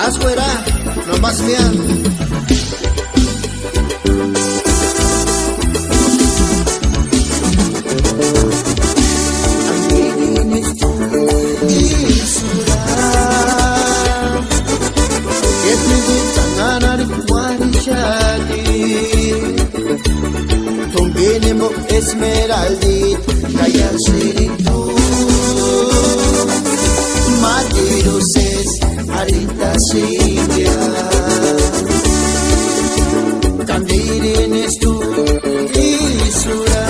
Afuera, no más vean. Esmeraldit, kaya siritu Madiroses, arita sindia Kandirines tu isura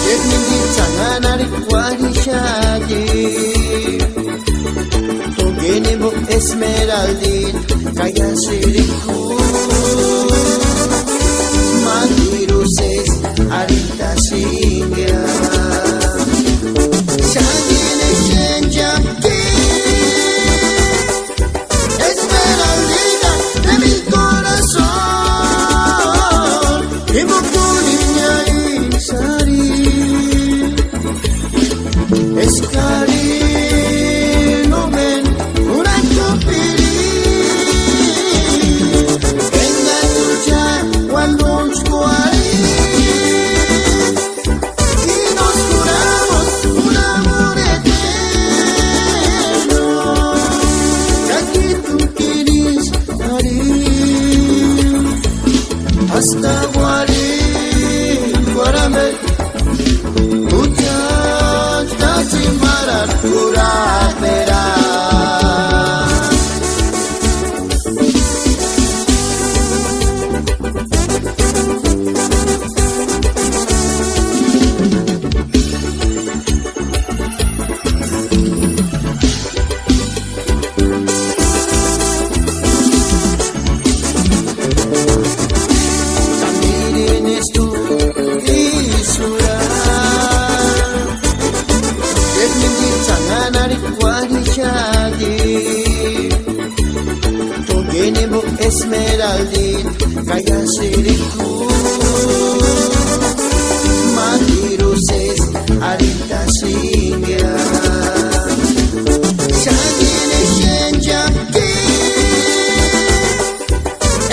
Yetmindit sanganarik wadishadi Tungenemo esmeraldit, kaya siritu Madiroses, arita sindia Shangine shenjamki Esmeraldita de mi corazón Y mokurinya isari Eskari no men una copiri Venga tuya cuando hasta guarame muchas casi maras curatera Esmeraldit, kaya siriku Madiroses, arita sindia Shangine shenjamki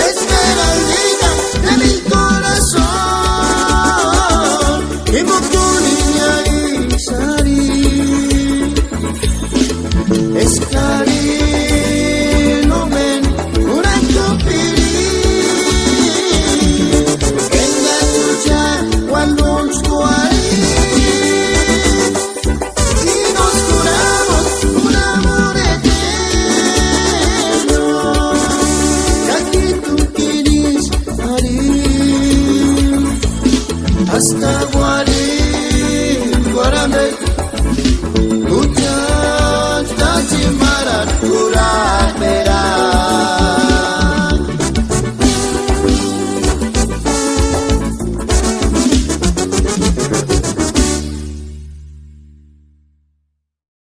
Esmeraldita de mi corazón Y mokurinya isari Eskari hasta guarame